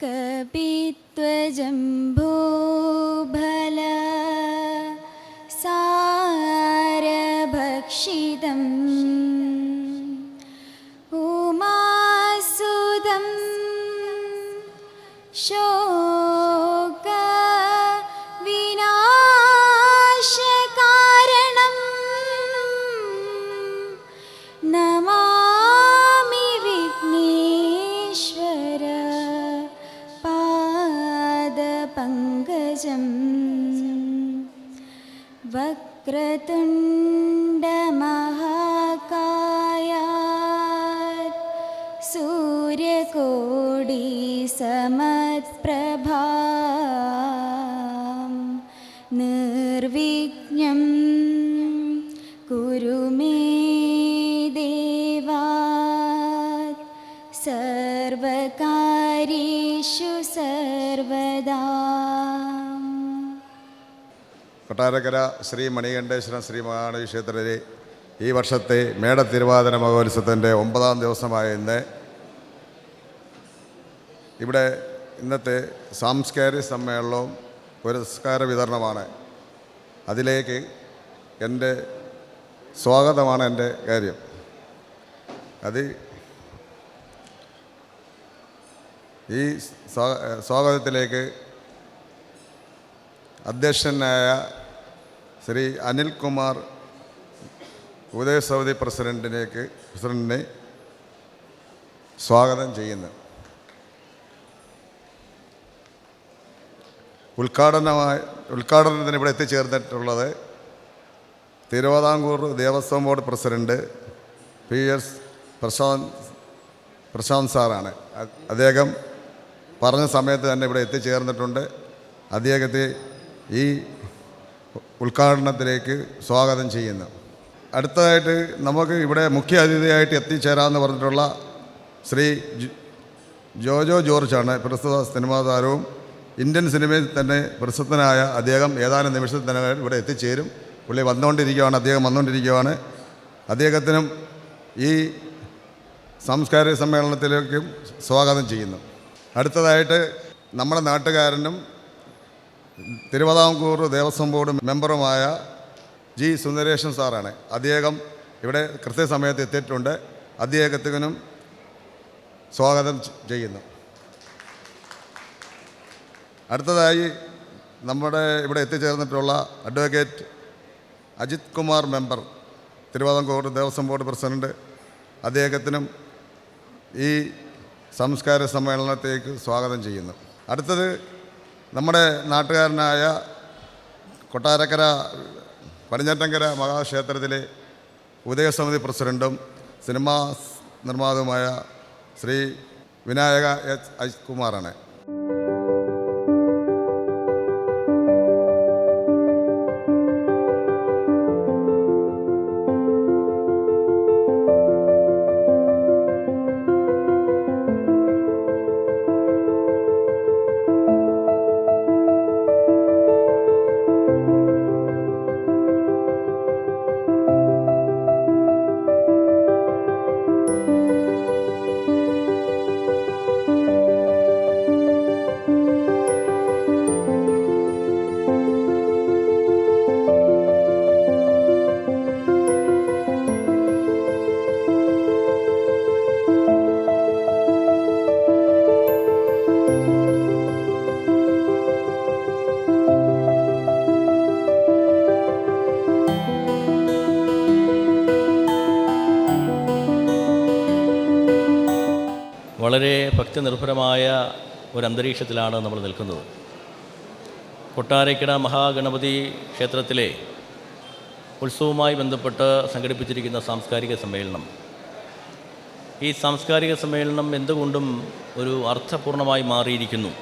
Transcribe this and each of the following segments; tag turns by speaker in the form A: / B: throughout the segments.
A: കപിത്വജംഭൂഫല സാരഭക്ഷിതം ഉമാസുതം ശോക വിനാശകാരണം നമാമി വിഘ്നേശ്വര പാദപങ്കജം. വക്രതുണ്ഡമഹാകായ സൂര്യകോടി സമപ്രഭാ നിർവിഘ്നം കുരു മേ ദേവാ സർവകാര്യേഷു സർവദാ.
B: കൊട്ടാരക്കര ശ്രീ മണികണ്ഠേശ്വരം ശ്രീ മഹാഗണപതി ക്ഷേത്രത്തിലെ ഈ വർഷത്തെ മേട തിരുവാതിര മഹോത്സവത്തിൻ്റെ 9ാം ദിവസമായ ഇന്ന് ഇവിടെ ഇന്നത്തെ സാംസ്കാരിക സമ്മേളനവും പുരസ്കാര വിതരണമാണ്. അതിലേക്ക് എൻ്റെ സ്വാഗതമാണ് എൻ്റെ കാര്യം. ഈ സ്വാഗതത്തിലേക്ക് അധ്യക്ഷനായ ശ്രീ അനിൽകുമാർ ഉദയസമിതി പ്രസിഡന്റിനെ സ്വാഗതം ചെയ്യുന്നു. ഉദ്ഘാടനത്തിന് ഇവിടെ എത്തിച്ചേർന്നിട്ടുള്ളത് Thiruvithamkoor Devaswom board president PS Prashanth സാറാണ്. അദ്ദേഹം പറഞ്ഞ സമയത്ത് തന്നെ ഇവിടെ എത്തിച്ചേർന്നിട്ടുണ്ട്. അദ്ദേഹത്തെ ഈ ഉദ്ഘാടനത്തിലേക്ക് സ്വാഗതം ചെയ്യുന്നു. അടുത്തതായിട്ട് നമുക്ക് ഇവിടെ മുഖ്യ അതിഥിയായിട്ട് എത്തിച്ചേരാമെന്ന് പറഞ്ഞിട്ടുള്ള ശ്രീ ജോജോ ജോർജാണ്. പ്രസ്തുത സിനിമാ താരവും ഇന്ത്യൻ സിനിമയിൽ തന്നെ പ്രസിദ്ധനായ അദ്ദേഹം ഏതാനും നിമിഷത്തിനകം ഇവിടെ എത്തിച്ചേരും. പുള്ളി അദ്ദേഹം വന്നുകൊണ്ടിരിക്കുകയാണ്. അദ്ദേഹത്തിനും ഈ സാംസ്കാരിക സമ്മേളനത്തിലേക്കും സ്വാഗതം ചെയ്യുന്നു. അടുത്തതായിട്ട് നമ്മുടെ നാട്ടുകാരനും തിരുവിതാംകൂർ ദേവസ്വം ബോർഡ് മെമ്പറുമായ G. സുന്ദരേശൻ സാറാണ്. അദ്ദേഹം ഇവിടെ കൃത്യസമയത്ത് എത്തിയിട്ടുണ്ട്. അദ്ദേഹത്തിനും സ്വാഗതം ചെയ്യുന്നു. അടുത്തതായി നമ്മുടെ ഇവിടെ എത്തിച്ചേർന്നിട്ടുള്ള advocate Ajith Kumar member, Thiruvithamkoor Devaswom board president, അദ്ദേഹത്തിനും ഈ സംസ്കാര സമ്മേളനത്തേക്ക് സ്വാഗതം ചെയ്യുന്നു. അടുത്തത് നമ്മുടെ നാട്ടുകാരനായ കൊട്ടാരക്കര പടിഞ്ഞാറ്റങ്കര മഹാക്ഷേത്രത്തിലെ ഉദയസമിതി പ്രസിഡൻറ്റും സിനിമാ നിർമ്മാതാവുമായ ശ്രീ വിനായക H. കുമാറാണ്.
C: വളരെ ഭക്തിനിർഭരമായ ഒരന്തരീക്ഷത്തിലാണ് നമ്മൾ നിൽക്കുന്നത്. കൊട്ടാരക്കര മഹാഗണപതി ക്ഷേത്രത്തിലെ ഉത്സവവുമായി ബന്ധപ്പെട്ട് സംഘടിപ്പിച്ചിരിക്കുന്ന സാംസ്കാരിക സമ്മേളനം, ഈ സാംസ്കാരിക സമ്മേളനം എന്തുകൊണ്ടും ഒരു അർത്ഥപൂർണമായി മാറിയിരിക്കുന്നു.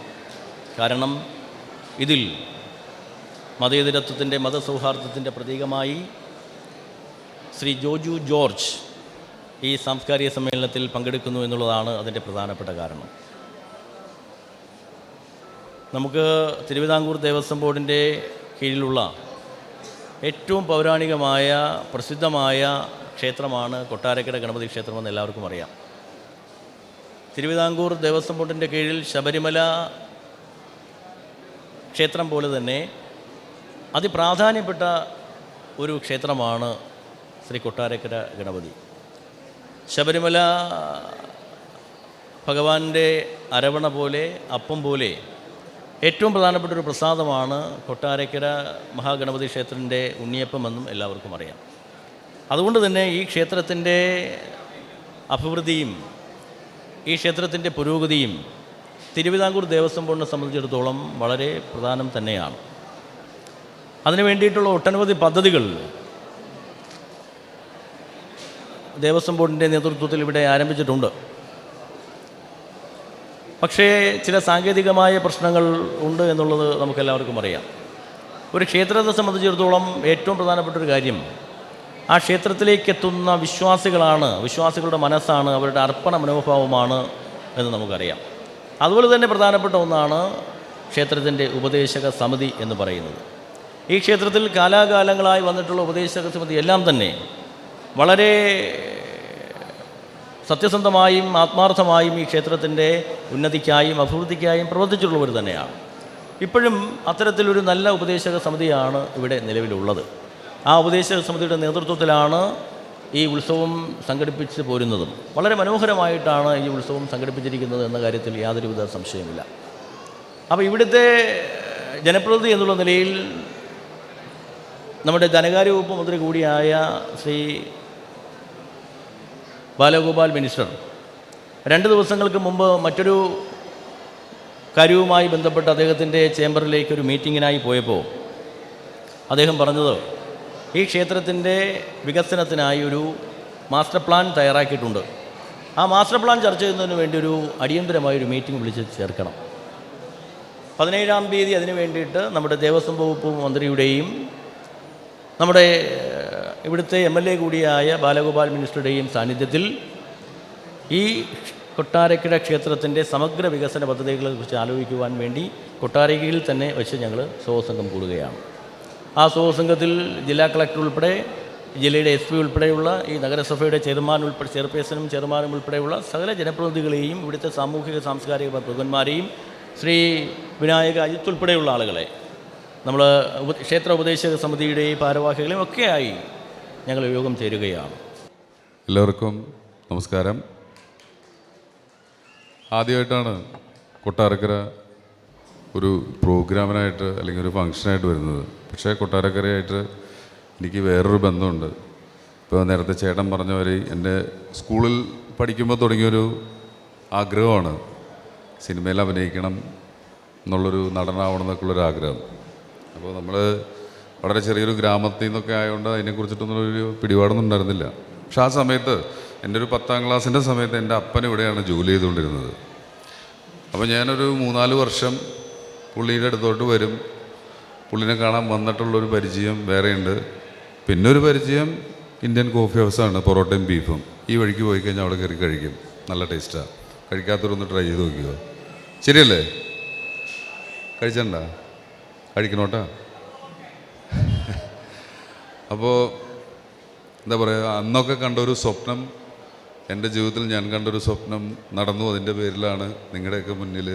C: കാരണം ഇതിൽ മതേതരത്വത്തിൻ്റെ മതസൗഹാർദ്ദത്തിൻ്റെ പ്രതീകമായി ശ്രീ ജോജു ജോർജ് ഈ സാംസ്കാരിക സമ്മേളനത്തിൽ പങ്കെടുക്കുന്നു എന്നുള്ളതാണ് അതിൻ്റെ പ്രധാനപ്പെട്ട കാരണം. നമുക്ക് തിരുവിതാംകൂർ ദേവസ്വം ബോർഡിൻ്റെ കീഴിലുള്ള ഏറ്റവും പൗരാണികമായ പ്രസിദ്ധമായ ക്ഷേത്രമാണ് കൊട്ടാരക്കര ഗണപതി ക്ഷേത്രമെന്ന് എല്ലാവർക്കും അറിയാം. തിരുവിതാംകൂർ ദേവസ്വം ബോർഡിൻ്റെ കീഴിൽ ശബരിമല ക്ഷേത്രം പോലെ തന്നെ അതിപ്രാധാന്യപ്പെട്ട ഒരു ക്ഷേത്രമാണ് ശ്രീ കൊട്ടാരക്കര ഗണപതി. ശബരിമല ഭഗവാന്റെ അരവണ പോലെ, അപ്പം പോലെ ഏറ്റവും പ്രധാനപ്പെട്ട ഒരു പ്രസാദമാണ് കൊട്ടാരക്കര മഹാഗണപതി ക്ഷേത്രത്തിൻ്റെ ഉണ്ണിയപ്പമെന്നും എല്ലാവർക്കും അറിയാം. അതുകൊണ്ട് തന്നെ ഈ ക്ഷേത്രത്തിൻ്റെ അഭിവൃദ്ധിയും ഈ ക്ഷേത്രത്തിൻ്റെ പുരോഗതിയും തിരുവിതാംകൂർ ദേവസ്വം ബോർഡിനെ സംബന്ധിച്ചിടത്തോളം വളരെ പ്രധാനം തന്നെയാണ്. അതിനു വേണ്ടിയിട്ടുള്ള ഒട്ടനവധി പദ്ധതികൾ ദേവസ്വം ബോർഡിൻ്റെ നേതൃത്വത്തിൽ ഇവിടെ ആരംഭിച്ചിട്ടുണ്ട്. പക്ഷേ ചില സാങ്കേതികമായ പ്രശ്നങ്ങൾ ഉണ്ട് എന്നുള്ളത് നമുക്കെല്ലാവർക്കും അറിയാം. ഒരു ക്ഷേത്രത്തെ സംബന്ധിച്ചിടത്തോളം ഏറ്റവും പ്രധാനപ്പെട്ട ഒരു കാര്യം ആ ക്ഷേത്രത്തിലേക്ക് എത്തുന്ന വിശ്വാസികളുടെ മനസ്സാണ്, അവരുടെ അർപ്പണ മനോഭാവമാണ് എന്ന് നമുക്കറിയാം. അതുപോലെ തന്നെ പ്രധാനപ്പെട്ട ഒന്നാണ് ക്ഷേത്രത്തിൻ്റെ ഉപദേശക സമിതി എന്ന് പറയുന്നത്. ഈ ക്ഷേത്രത്തിൽ കാലാകാലങ്ങളായി വന്നിട്ടുള്ള ഉപദേശക സമിതി എല്ലാം തന്നെ വളരെ സത്യസന്ധമായും ആത്മാർത്ഥമായും ഈ ക്ഷേത്രത്തിൻ്റെ ഉന്നതിക്കായും അഭിവൃദ്ധിക്കായും പ്രവർത്തിച്ചിട്ടുള്ളവർ തന്നെയാണ്. ഇപ്പോഴും അത്തരത്തിലൊരു നല്ല ഉപദേശക സമിതിയാണ് ഇവിടെ നിലവിലുള്ളത്. ആ ഉപദേശക സമിതിയുടെ നേതൃത്വത്തിലാണ് ഈ ഉത്സവം സംഘടിപ്പിച്ച് പോരുന്നതും. വളരെ മനോഹരമായിട്ടാണ് ഈ ഉത്സവം സംഘടിപ്പിച്ചിരിക്കുന്നത് എന്ന കാര്യത്തിൽ യാതൊരുവിധ സംശയമില്ല. അപ്പോൾ ഇവിടുത്തെ ജനപ്രതിനിധി എന്നുള്ള നിലയിൽ നമ്മുടെ ധനകാര്യ വകുപ്പ് മന്ത്രി കൂടിയായ ശ്രീ ബാലഗോപാൽ മിനിസ്റ്റർ 2 ദിവസങ്ങൾക്ക് മുമ്പ് മറ്റൊരു കാര്യവുമായി ബന്ധപ്പെട്ട് അദ്ദേഹത്തിൻ്റെ ചേംബറിലേക്ക് ഒരു മീറ്റിങ്ങിനായി പോയപ്പോൾ അദ്ദേഹം പറഞ്ഞത് ഈ ക്ഷേത്രത്തിൻ്റെ വികസനത്തിനായി ഒരു മാസ്റ്റർ പ്ലാൻ തയ്യാറാക്കിയിട്ടുണ്ട്. ആ മാസ്റ്റർ പ്ലാൻ ചർച്ച ചെയ്യുന്നതിന് വേണ്ടി ഒരു അടിയന്തരമായൊരു മീറ്റിംഗ് വിളിച്ച് ചേർക്കണം. 17-ാം തീയതി അതിന് വേണ്ടിയിട്ട് നമ്മുടെ ദേവസ്വം വകുപ്പ് മന്ത്രിയുടെയും നമ്മുടെ ഇവിടുത്തെ MLA കൂടിയായ ബാലഗോപാൽ മിനിസ്റ്ററുടെയും സാന്നിധ്യത്തിൽ ഈ കൊട്ടാരക്കര ക്ഷേത്രത്തിൻ്റെ സമഗ്ര വികസന പദ്ധതികളെക്കുറിച്ച് ആലോചിക്കുവാൻ വേണ്ടി കൊട്ടാരക്കരയിൽ തന്നെ വെച്ച് ഞങ്ങൾ സംഘം കൂടുകയാണ്. ആ സംഘത്തിൽ ജില്ലാ കളക്ടർ ഉൾപ്പെടെ, ജില്ലയുടെ SP ഉൾപ്പെടെയുള്ള ഈ നഗരസഭയുടെ ചെയർപേഴ്സണും ചെയർമാനും ഉൾപ്പെടെയുള്ള സകല ജനപ്രതിനിധികളെയും ഇവിടുത്തെ സാമൂഹിക സാംസ്കാരിക പ്രമുഖന്മാരെയും ശ്രീ വിനായക അജിത്ത് ഉൾപ്പെടെയുള്ള ആളുകളെ നമ്മൾ ക്ഷേത്ര ഉപദേശക സമിതിയുടെയും ഭാരവാഹികളെയും ഒക്കെയായി ഞങ്ങൾ യോഗം ചേരുകയാണ്.
D: എല്ലാവർക്കും നമസ്കാരം. ആദ്യമായിട്ടാണ് കൊട്ടാരക്കര ഒരു പ്രോഗ്രാമിനായിട്ട് അല്ലെങ്കിൽ ഒരു ഫംഗ്ഷനായിട്ട് വരുന്നത്. പക്ഷേ കൊട്ടാരക്കരയായിട്ട് എനിക്ക് വേറൊരു ബന്ധമുണ്ട്. ഇപ്പോൾ നേരത്തെ ചേട്ടൻ പറഞ്ഞ പോലെ എൻ്റെ സ്കൂളിൽ പഠിക്കുമ്പോൾ തുടങ്ങിയൊരു ആഗ്രഹമാണ് സിനിമയിൽ അഭിനയിക്കണം എന്നുള്ളൊരു നടനാവണം എന്നൊക്കെയുള്ളൊരു ആഗ്രഹം. അപ്പോൾ നമ്മൾ വളരെ ചെറിയൊരു ഗ്രാമത്തിൽ നിന്നൊക്കെ ആയതുകൊണ്ട് അതിനെക്കുറിച്ചിട്ടൊന്നും ഒരു പിടിപാടൊന്നും ഉണ്ടായിരുന്നില്ല. പക്ഷെ ആ സമയത്ത് എൻ്റെ ഒരു 10ാം ക്ലാസ്സിൻ്റെ സമയത്ത് എൻ്റെ അപ്പൻ ഇവിടെയാണ് ജോലി ചെയ്തുകൊണ്ടിരുന്നത്. അപ്പോൾ ഞാനൊരു 3-4 വർഷം പുള്ളിയുടെ അടുത്തോട്ട് വരും. പുള്ളിനെ കാണാൻ വന്നിട്ടുള്ളൊരു പരിചയം വേറെയുണ്ട്. പിന്നെ ഒരു പരിചയം ഇന്ത്യൻ കോഫി ഹൗസാണ്, പൊറോട്ടയും ബീഫും. ഈ വഴിക്ക് പോയി കഴിഞ്ഞാൽ അവിടെ കയറി കഴിക്കും, നല്ല ടേസ്റ്റാണ്. കഴിക്കാത്തവരൊന്ന് ട്രൈ ചെയ്ത് നോക്കിയോ, ശരിയല്ലേ? കഴിച്ചണ്ട, കഴിക്കണോട്ടാ. അപ്പോൾ എന്താ പറയുക, അന്നൊക്കെ കണ്ടൊരു സ്വപ്നം, എൻ്റെ ജീവിതത്തിൽ ഞാൻ കണ്ടൊരു സ്വപ്നം നടന്നു. അതിൻ്റെ പേരിലാണ് നിങ്ങളുടെയൊക്കെ മുന്നിൽ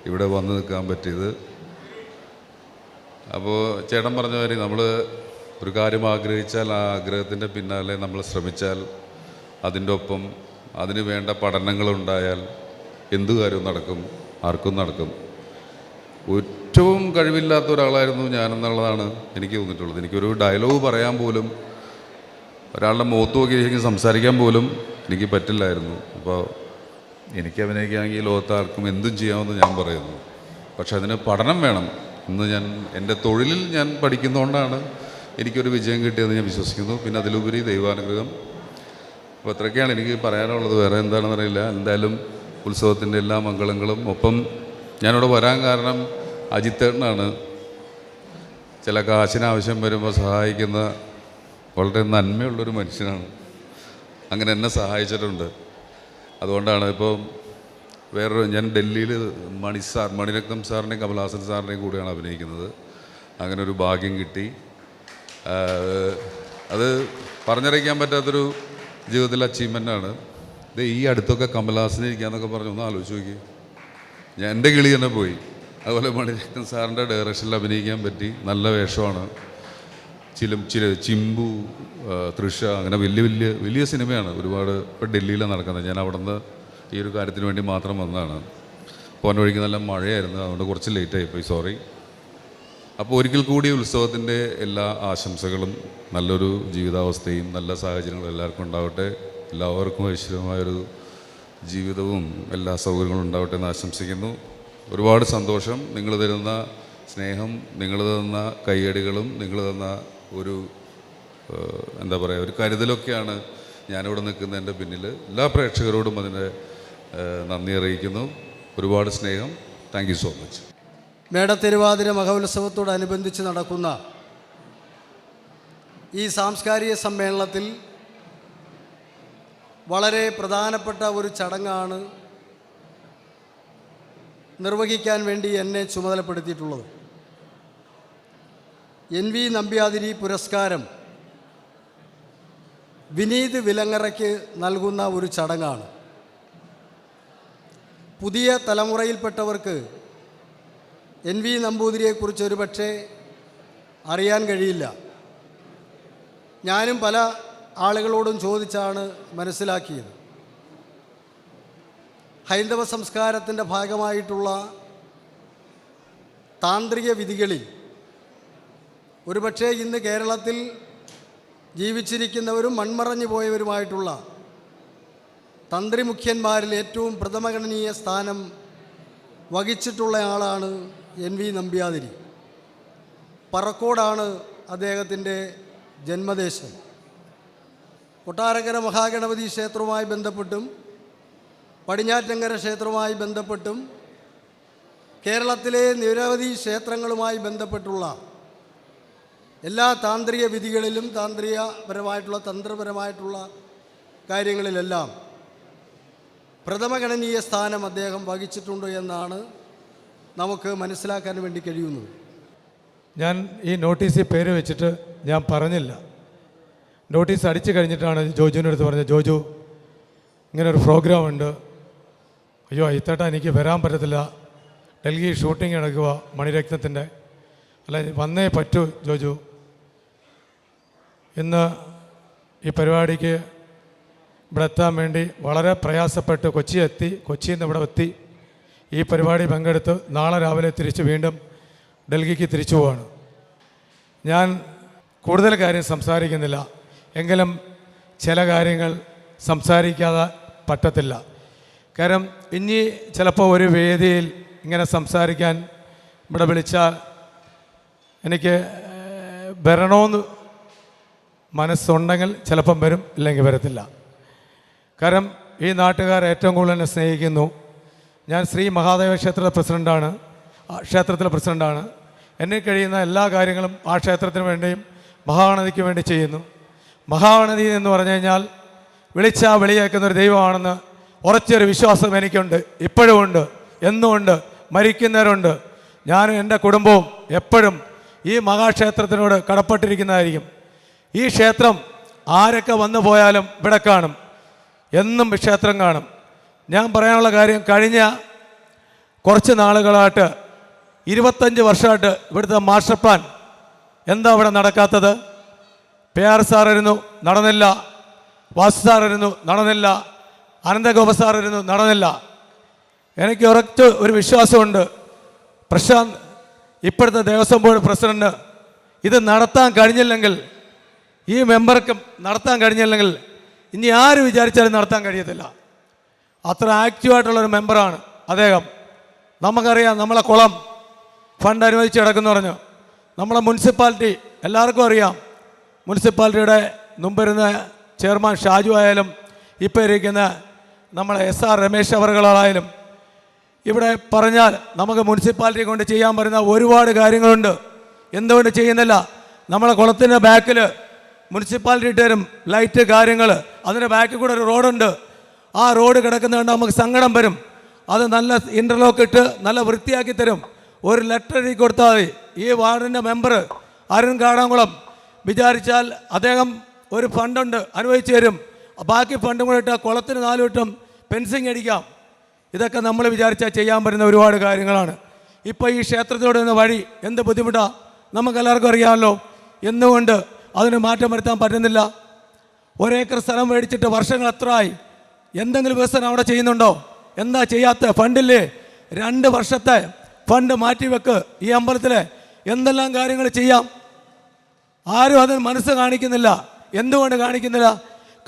D: ഇവിടെ വന്ന് നിൽക്കാൻ പറ്റിയത്. അപ്പോൾ ചേട്ടൻ പറഞ്ഞ കാര്യം, നമ്മൾ ഒരു കാര്യം ആഗ്രഹിച്ചാൽ ആ ആഗ്രഹത്തിൻ്റെ പിന്നാലെ നമ്മൾ ശ്രമിച്ചാൽ, അതിൻ്റെ ഒപ്പം അതിന് വേണ്ട പഠനങ്ങളുണ്ടായാൽ എന്തു കാര്യവും നടക്കും, ആർക്കും നടക്കും. ഏറ്റവും കഴിവില്ലാത്ത ഒരാളായിരുന്നു ഞാനെന്നുള്ളതാണ് എനിക്ക് തോന്നിയിട്ടുള്ളത്. എനിക്കൊരു ഡയലോഗ് പറയാൻ പോലും, ഒരാളുടെ മുഖത്ത് നോക്കി സംസാരിക്കാൻ പോലും എനിക്ക് പറ്റില്ലായിരുന്നു. അപ്പോൾ എനിക്ക് അഭിനയിക്കുകയാണെങ്കിൽ ലോകത്ത് ആർക്കും എന്തും ചെയ്യാമെന്ന് ഞാൻ പറയുന്നു. പക്ഷെ അതിന് പഠനം വേണം. ഇന്ന് ഞാൻ എൻ്റെ തൊഴിലിൽ ഞാൻ പഠിക്കുന്നതുകൊണ്ടാണ് എനിക്കൊരു വിജയം കിട്ടിയതെന്ന് ഞാൻ വിശ്വസിക്കുന്നു. പിന്നെ അതിലുപരി ദൈവാനുഗ്രഹം. അപ്പോൾ അത്രയൊക്കെയാണ് എനിക്ക് പറയാനുള്ളത്. വേറെ എന്താണെന്ന് അറിയില്ല. എന്തായാലും ഉത്സവത്തിൻ്റെ എല്ലാ മംഗളങ്ങളും. ഒപ്പം ഞാനിവിടെ വരാൻ കാരണം അജിത്തേട്ടനാണ്. ചില കാശിനാവശ്യം വരുമ്പോൾ സഹായിക്കുന്ന വളരെ നന്മയുള്ളൊരു മനുഷ്യനാണ്. അങ്ങനെ എന്നെ സഹായിച്ചിട്ടുണ്ട്. അതുകൊണ്ടാണ് ഇപ്പോൾ ഞാൻ ഡൽഹിയിൽ മണിരത്നം സാറിൻ്റെയും കമൽഹാസൻ സാറിൻ്റെയും കൂടെയാണ് അഭിനയിക്കുന്നത്. അങ്ങനെ ഒരു ഭാഗ്യം കിട്ടി. അത് പറഞ്ഞറിയിക്കാൻ പറ്റാത്തൊരു ജീവിതത്തിലെ അച്ചീവ്മെൻ്റാണ്. ഈ അടുത്തൊക്കെ കമലഹാസനെ ഇരിക്കാന്നൊക്കെ പറഞ്ഞു, ഒന്ന് ആലോചിച്ച് നോക്കി. ഞാൻ എൻ്റെ കിളി തന്നെ പോയി. അതുപോലെ മണിരത്നം സാറിൻ്റെ ഡയറക്ഷനിൽ അഭിനയിക്കാൻ പറ്റി. നല്ല വേഷമാണ്. ചിമ്പു, തൃഷ, അങ്ങനെ വലിയ സിനിമയാണ്. ഒരുപാട് ഇപ്പോൾ ഡൽഹിയിലാണ് നടക്കുന്നത്. ഞാൻ അവിടെ നിന്ന് ഈ ഒരു കാര്യത്തിന് വേണ്ടി മാത്രം വന്നതാണ്. പോകാൻ വഴിക്ക് നല്ല മഴയായിരുന്നു, അതുകൊണ്ട് കുറച്ച് ലേറ്റായിപ്പോയി, സോറി. അപ്പോൾ ഒരിക്കൽ കൂടി ഉത്സവത്തിൻ്റെ എല്ലാ ആശംസകളും, നല്ലൊരു ജീവിതാവസ്ഥയും നല്ല സാഹചര്യങ്ങളും എല്ലാവർക്കും ഉണ്ടാവട്ടെ. എല്ലാവർക്കും ഐശ്വര്യമായൊരു ജീവിതവും എല്ലാ സൗകര്യങ്ങളും ഉണ്ടാവട്ടെ എന്ന് ആശംസിക്കുന്നു. ഒരുപാട് സന്തോഷം. നിങ്ങൾ തരുന്ന സ്നേഹം, നിങ്ങൾ തന്ന കയ്യടികളും, നിങ്ങൾ തന്ന ഒരു എന്താ പറയുക, ഒരു കരുതലൊക്കെയാണ് ഞാനിവിടെ നിൽക്കുന്നതിൻ്റെ പിന്നിൽ. എല്ലാ പ്രേക്ഷകരോടും അതിൻ്റെ നന്ദി അറിയിക്കുന്നു. ഒരുപാട് സ്നേഹം. Thank you so much.
E: Medathiruvathira മഹോത്സവത്തോടനുബന്ധിച്ച് നടക്കുന്ന ഈ സാംസ്കാരിക സമ്മേളനത്തിൽ വളരെ പ്രധാനപ്പെട്ട ഒരു ചടങ്ങാണ് നിർവഹിക്കാൻ വേണ്ടി എന്നെ ചുമതലപ്പെടുത്തിയിട്ടുള്ളത്. NV നമ്പ്യാതിരി പുരസ്കാരം വിനീത് വിലങ്ങറയ്ക്ക് നൽകുന്ന ഒരു ചടങ്ങാണ്. പുതിയ തലമുറയിൽപ്പെട്ടവർക്ക് NV നമ്പൂതിരിയെക്കുറിച്ച് ഒരു പക്ഷേ അറിയാൻ കഴിയില്ല. ഞാനും പല ആളുകളോടും ചോദിച്ചാണ് മനസ്സിലാക്കിയത്. ഹൈന്ദവ സംസ്കാരത്തിൻ്റെ ഭാഗമായിട്ടുള്ള താന്ത്രിക വിധികളിൽ ഒരുപക്ഷേ ഇന്ന് കേരളത്തിൽ ജീവിച്ചിരിക്കുന്നവരും മൺമറഞ്ഞു പോയവരുമായിട്ടുള്ള തന്ത്രിമുഖ്യന്മാരിൽ ഏറ്റവും പ്രഥമഗണനീയ സ്ഥാനം വഹിച്ചിട്ടുള്ള ആളാണ് NV നമ്പ്യാതിരി. പറക്കോടാണ് അദ്ദേഹത്തിൻ്റെ ജന്മദേശം. കൊട്ടാരക്കര മഹാഗണപതി ക്ഷേത്രവുമായി ബന്ധപ്പെട്ടും പടിഞ്ഞാറ്റങ്കര ക്ഷേത്രവുമായി ബന്ധപ്പെട്ടും കേരളത്തിലെ നിരവധി ക്ഷേത്രങ്ങളുമായി ബന്ധപ്പെട്ടുള്ള എല്ലാ താന്ത്രിക വിധികളിലും തന്ത്രപരമായിട്ടുള്ള കാര്യങ്ങളിലെല്ലാം പ്രഥമഗണനീയ സ്ഥാനം അദ്ദേഹം വഹിച്ചിട്ടുണ്ട് എന്നാണ് നമുക്ക് മനസ്സിലാക്കാൻ വേണ്ടി കഴിയുന്നത്.
F: ഞാൻ ഈ നോട്ടീസിൽ പേര് വെച്ചിട്ട് ഞാൻ പറഞ്ഞില്ല. നോട്ടീസ് അടിച്ചു കഴിഞ്ഞിട്ടാണ് ജോജുവിൻ്റെ അടുത്ത് പറഞ്ഞത്, ജോജു ഇങ്ങനൊരു പ്രോഗ്രാം ഉണ്ട്, അയ്യോ ഇത്തേട്ട എനിക്ക് വരാൻ പറ്റത്തില്ല, ഡൽഹി ഷൂട്ടിംഗ് നടക്കുക മണിരത്നത്തിൻ്റെ, അല്ല വന്നേ പറ്റൂ ജോജു, ഇന്ന് ഈ പരിപാടിക്ക് ഇവിടെ എത്താൻ വേണ്ടി വളരെ പ്രയാസപ്പെട്ട് കൊച്ചിയിൽ നിന്ന് ഇവിടെ എത്തി ഈ പരിപാടി പങ്കെടുത്ത് നാളെ രാവിലെ തിരിച്ച് വീണ്ടും ഡൽഹിക്ക് തിരിച്ചു പോവാണ്. ഞാൻ കൂടുതൽ കാര്യം സംസാരിക്കുന്നില്ല, എങ്കിലും ചില കാര്യങ്ങൾ സംസാരിക്കാതെ പറ്റത്തില്ല. കാരണം ഇനി ചിലപ്പോൾ ഒരു വേദിയിൽ ഇങ്ങനെ സംസാരിക്കാൻ ഇവിടെ വിളിച്ചാൽ എനിക്ക് വരണമെന്ന് മനസ്സുണ്ടെങ്കിൽ ചിലപ്പം വരും, ഇല്ലെങ്കിൽ വരത്തില്ല. കാരണം ഈ നാട്ടുകാർ ഏറ്റവും കൂടുതൽ എന്നെ സ്നേഹിക്കുന്നു. ഞാൻ ശ്രീ മഹാദേവ ക്ഷേത്രത്തിലെ പ്രസിഡൻ്റാണ്. എന്നെ കഴിയുന്ന എല്ലാ കാര്യങ്ങളും ആ ക്ഷേത്രത്തിന് വേണ്ടിയും മഹാഗണപതിക്ക് വേണ്ടി ചെയ്യുന്നു. മഹാഗണപതി എന്ന് പറഞ്ഞു കഴിഞ്ഞാൽ വിളിച്ചാൽ വിളിയേക്കുന്ന ഒരു ദൈവമാണെന്ന് ഉറച്ചൊരു വിശ്വാസം എനിക്കുണ്ട്, ഇപ്പോഴും ഉണ്ട്, എന്നുമുണ്ട്, മരിക്കുന്നവരുണ്ട്. ഞാനും എൻ്റെ കുടുംബവും എപ്പോഴും ഈ മഹാക്ഷേത്രത്തിനോട് കടപ്പെട്ടിരിക്കുന്നതായിരിക്കും. ഈ ക്ഷേത്രം ആരൊക്കെ വന്നു പോയാലും ഇവിടെ കാണും, എന്നും ക്ഷേത്രം കാണും. ഞാൻ പറയാനുള്ള കാര്യം, കഴിഞ്ഞ കുറച്ച് നാളുകളായിട്ട് 25 വർഷമായിട്ട് ഇവിടുത്തെ മാസ്റ്റർ പ്ലാൻ എന്താ ഇവിടെ നടക്കാത്തത്? PR സാർ ഇരുന്നു, നടന്നില്ല. വാസു സാർ ഇരുന്നു, നടന്നില്ല. അനന്തഗോപ സാർ ഇരുന്നു, നടന്നില്ല. എനിക്ക് ഉറച്ച ഒരു വിശ്വാസമുണ്ട്, പ്രശാന്ത് ഇപ്പോഴത്തെ ദേവസ്വം ബോർഡ് പ്രസിഡന്റ് ഇത് നടത്താൻ കഴിഞ്ഞില്ലെങ്കിൽ, ഈ മെമ്പർക്ക് നടത്താൻ കഴിഞ്ഞില്ലെങ്കിൽ ഇനി ആര് വിചാരിച്ചാലും നടത്താൻ കഴിയത്തില്ല. അത്ര ആക്റ്റീവായിട്ടുള്ളൊരു മെമ്പറാണ് അദ്ദേഹം. നമുക്കറിയാം, നമ്മളെ കുളം ഫണ്ട് അനുവദിച്ച് കിടക്കുന്നു പറഞ്ഞു. നമ്മളെ മുനിസിപ്പാലിറ്റി എല്ലാവർക്കും അറിയാം. മുനിസിപ്പാലിറ്റിയുടെ മുമ്പിരുന്ന ചെയർമാൻ ഷാജു ആയാലും ഇപ്പോൾ ഇരിക്കുന്ന നമ്മളെ SR രമേശ് അവറുകളായാലും ഇവിടെ പറഞ്ഞാൽ നമുക്ക് മുനിസിപ്പാലിറ്റി കൊണ്ട് ചെയ്യാൻ പറ്റുന്ന ഒരുപാട് കാര്യങ്ങളുണ്ട്. എന്തുകൊണ്ട് ചെയ്യുന്നില്ല? നമ്മളെ കുളത്തിൻ്റെ ബാക്കിൽ മുനിസിപ്പാലിറ്റി തരും ലൈറ്റ് കാര്യങ്ങൾ, അതിൻ്റെ ബാക്കിൽ കൂടെ ഒരു റോഡുണ്ട്. ആ റോഡ് കിടക്കുന്നത് കൊണ്ട് നമുക്ക് സങ്കടം വരും. അത് നല്ല ഇൻ്റർലോക്ക് ഇട്ട് നല്ല വൃത്തിയാക്കി തരും. ഒരു ലെറ്റർ എഴുതി കൊടുത്താൽ മതി. ഈ വാർഡിൻ്റെ മെമ്പർ അരുൺ കാടാംകുളം വിചാരിച്ചാൽ അദ്ദേഹം ഒരു ഫണ്ടുണ്ട് അനുവദിച്ചു തരും. ബാക്കി ഫണ്ടും കൂടെ ഇട്ടാൽ കുളത്തിന് 4 വട്ടം ഫെൻസിങ് അടിക്കാം. ഇതൊക്കെ നമ്മൾ വിചാരിച്ചാൽ ചെയ്യാൻ പറ്റുന്ന ഒരുപാട് കാര്യങ്ങളാണ്. ഇപ്പോൾ ഈ ക്ഷേത്രത്തിലൂടെ നിന്ന് വഴി എന്ത് ബുദ്ധിമുട്ടാണ് നമുക്കെല്ലാവർക്കും അറിയാമല്ലോ. എന്തുകൊണ്ട് അതിന് മാറ്റം വരുത്താൻ പറ്റുന്നില്ല? 1 ഏക്കർ സ്ഥലം മേടിച്ചിട്ട് വർഷങ്ങൾ എത്രയായി? എന്തെങ്കിലും വികസനം അവിടെ ചെയ്യുന്നുണ്ടോ? എന്താ ചെയ്യാത്ത? ഫണ്ടില്ലേ? 2 വർഷത്തെ ഫണ്ട് മാറ്റിവെക്ക്. ഈ അമ്പലത്തിൽ എന്തെല്ലാം കാര്യങ്ങൾ ചെയ്യാം. ആരും അതിന് മനസ്സ് കാണിക്കുന്നില്ല. എന്തുകൊണ്ട് കാണിക്കുന്നില്ല?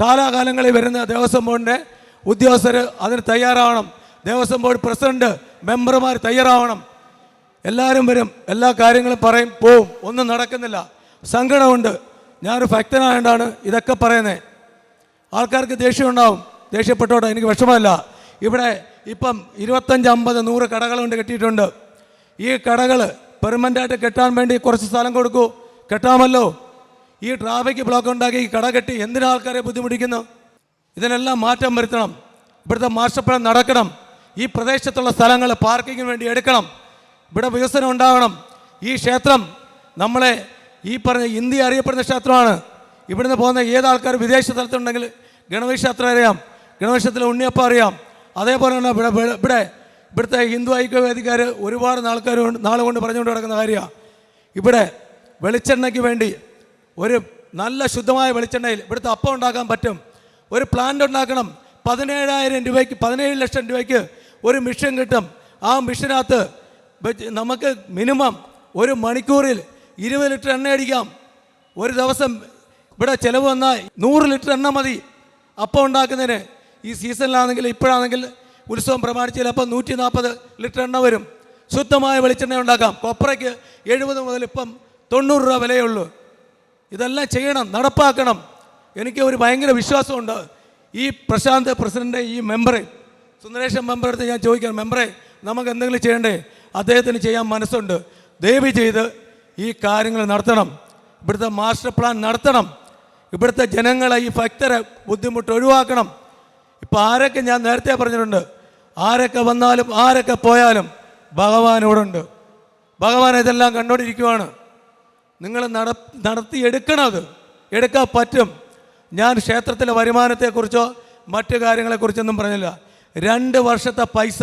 F: കാലാകാലങ്ങളിൽ വരുന്ന ദേവസ്വം ബോർഡിൻ്റെ ഉദ്യോഗസ്ഥർ അതിന് തയ്യാറാവണം. ദേവസ്വം ബോർഡ് പ്രസിഡന്റ്, മെമ്പർമാർ തയ്യാറാവണം. എല്ലാവരും വരും, എല്ലാ കാര്യങ്ങളും പറയും, പോവും. ഒന്നും നടക്കുന്നില്ല. സങ്കടമുണ്ട്. ഞാനൊരു ഭക്തനായതുകൊണ്ടാണ് ഇതൊക്കെ പറയുന്നത്. ആൾക്കാർക്ക് ദേഷ്യം ഉണ്ടാവും. ദേഷ്യപ്പെട്ടോട്ടെ, എനിക്ക് വിഷമമല്ല. ഇവിടെ ഇപ്പം 25, 50, 100 കടകളുണ്ട്, കെട്ടിയിട്ടുണ്ട്. ഈ കടകൾ പെർമനൻ്റായിട്ട് കെട്ടാൻ വേണ്ടി കുറച്ച് സ്ഥലം കൊടുക്കൂ, കെട്ടാമല്ലോ. ഈ ട്രാഫിക് ബ്ലോക്ക് ഉണ്ടാക്കി ഈ കട കെട്ടി എന്തിനാ ആൾക്കാരെ ബുദ്ധിമുട്ടിക്കുന്നു? ഇതിനെല്ലാം മാറ്റം വരുത്തണം. ഇവിടുത്തെ മാസ്റ്റർ പ്ലാൻ നടക്കണം. ഈ പ്രദേശത്തുള്ള സ്ഥലങ്ങൾ പാർക്കിങ്ങിന് വേണ്ടി എടുക്കണം. ഇവിടെ വികസനം ഉണ്ടാകണം. ഈ ക്ഷേത്രം നമ്മളെ ഈ പറഞ്ഞ ഇന്ത്യ അറിയപ്പെടുന്ന ക്ഷേത്രമാണ്. ഇവിടുന്ന് പോകുന്ന ഏതാൾക്കാർ വിദേശ സ്ഥലത്തുണ്ടെങ്കിൽ ഗണപതി ക്ഷേത്രം അറിയാം, ഗണപതി ഉണ്ണിയപ്പം അറിയാം. അതേപോലെ തന്നെ ഇവിടുത്തെ ഹിന്ദു ഐക്യവേദിക്കാർ ഒരുപാട് നാൾ കൊണ്ട് പറഞ്ഞുകൊണ്ട് കിടക്കുന്ന കാര്യമാണ്. ഇവിടെ വെളിച്ചെണ്ണയ്ക്ക് വേണ്ടി ഒരു നല്ല ശുദ്ധമായ വെളിച്ചെണ്ണയിൽ ഇവിടുത്തെ അപ്പം ഉണ്ടാക്കാൻ പറ്റും. ഒരു പ്ലാന്റ് ഉണ്ടാക്കണം. 17,000 രൂപയ്ക്ക് 17 ലക്ഷം രൂപയ്ക്ക് ഒരു മിഷൻ കിട്ടും. ആ മിഷനകത്ത് നമുക്ക് മിനിമം ഒരു മണിക്കൂറിൽ 20 ലിറ്റർ എണ്ണ അടിക്കാം. ഒരു ദിവസം ഇവിടെ ചിലവ് വന്നാൽ 100 ലിറ്റർ എണ്ണ മതി അപ്പം ഉണ്ടാക്കുന്നതിന്. ഈ സീസണിലാണെങ്കിൽ ഇപ്പോഴാണെങ്കിൽ ഉത്സവം പ്രമാണിച്ച് ചിലപ്പോൾ 140 ലിറ്റർ എണ്ണ വരും. ശുദ്ധമായ വെളിച്ചെണ്ണ ഉണ്ടാക്കാം. കൊപ്രയ്ക്ക് 70 മുതൽ ഇപ്പം 90 രൂപ വിലയേ ഉള്ളൂ. ഇതെല്ലാം ചെയ്യണം, നടപ്പാക്കണം. എനിക്ക് ഒരു ഭയങ്കര വിശ്വാസമുണ്ട്. ഈ പ്രശാന്ത് പ്രസിഡൻ്റ്, ഈ മെമ്പറെ, സുന്ദരേശൻ മെമ്പറെ അടുത്ത് ഞാൻ ചോദിക്കണം, മെമ്പറെ നമുക്ക് എന്തെങ്കിലും ചെയ്യണ്ടേ? അദ്ദേഹത്തിന് ചെയ്യാൻ മനസ്സുണ്ട്. ദയവ് ചെയ്ത് ഈ കാര്യങ്ങൾ നടത്തണം. ഇവിടുത്തെ മാസ്റ്റർ പ്ലാൻ നടത്തണം. ഇവിടുത്തെ ജനങ്ങളെ, ഈ ഭക്തരെ ബുദ്ധിമുട്ട് ഒഴിവാക്കണം. ഇപ്പം ആരൊക്കെ, ഞാൻ നേരത്തെ പറഞ്ഞിട്ടുണ്ട്, ആരൊക്കെ വന്നാലും ആരൊക്കെ പോയാലും ഭഗവാൻ ഇവിടെ ഉണ്ട്. ഭഗവാൻ ഇതെല്ലാം കണ്ടുകൊണ്ടിരിക്കുവാണ്. നിങ്ങൾ നടത്തിയെടുക്കണം. അത് എടുക്കാൻ പറ്റും. ഞാൻ ക്ഷേത്രത്തിലെ വരുമാനത്തെക്കുറിച്ചോ മറ്റു കാര്യങ്ങളെക്കുറിച്ചൊന്നും പറഞ്ഞില്ല. 2 വർഷത്തെ പൈസ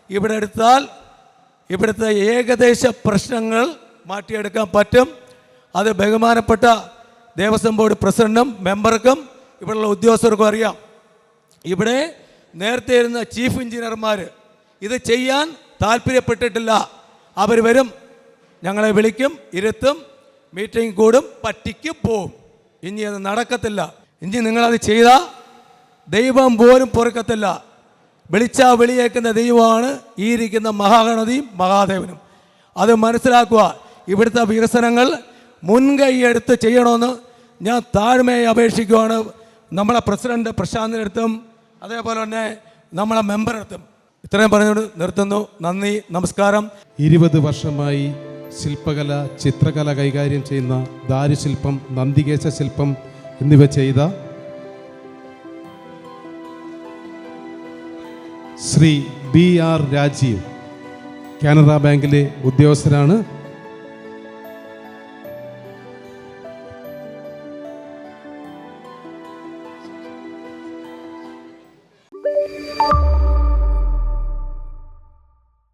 F: ഇവിടെ എടുത്താൽ ഇവിടുത്തെ ഏകദേശ പ്രശ്നങ്ങൾ മാറ്റിയെടുക്കാൻ പറ്റും. അത് ബഹുമാനപ്പെട്ട ദേവസ്വം ബോർഡ് പ്രസിഡന്റും മെമ്പർക്കും ഇവിടെയുള്ള ഉദ്യോഗസ്ഥർക്കും അറിയാം. ഇവിടെ നേരത്തെ ഇരുന്ന ചീഫ് എഞ്ചിനീയർമാർ ഇത് ചെയ്യാൻ താല്പര്യപ്പെട്ടിട്ടില്ല. അവർ വരും, ഞങ്ങളെ വിളിക്കും, ഇരുത്തും, മീറ്റിംഗ് കൂടും, പറ്റിക്ക് പോവും. ഇനി അത് നടക്കത്തില്ല. ഇനി നിങ്ങളത് ചെയ്താൽ ദൈവം പോലും പൊറുക്കത്തില്ല. വിളിച്ചാ വിളിയേക്കുന്ന ദൈവമാണ് ഈ ഇരിക്കുന്ന മഹാഗണതിയും മഹാദേവനും. അത് മനസ്സിലാക്കുക. ഇവിടുത്തെ വികസനങ്ങൾ മുൻകൈയെടുത്ത് ചെയ്യണമെന്ന് ഞാൻ താഴ്മയെ അപേക്ഷിക്കുകയാണ്. നമ്മളെ പ്രസിഡന്റ് പ്രശാന്തിനടുത്തും അതേപോലെ തന്നെ നമ്മളെ മെമ്പറടുത്തും. ഇത്രയും പറഞ്ഞുകൊണ്ട് നിർത്തുന്നു. നന്ദി, നമസ്കാരം.
G: 20 വർഷമായി ശില്പകല, ചിത്രകല കൈകാര്യം ചെയ്യുന്ന ദാരുശില്പം, നന്ദികേശ ശില്പം എന്നിവ ചെയ്ത ശ്രീ BR രാജീവ് കാനറ ബാങ്കിലെ ഉദ്യോഗസ്ഥരാണ്.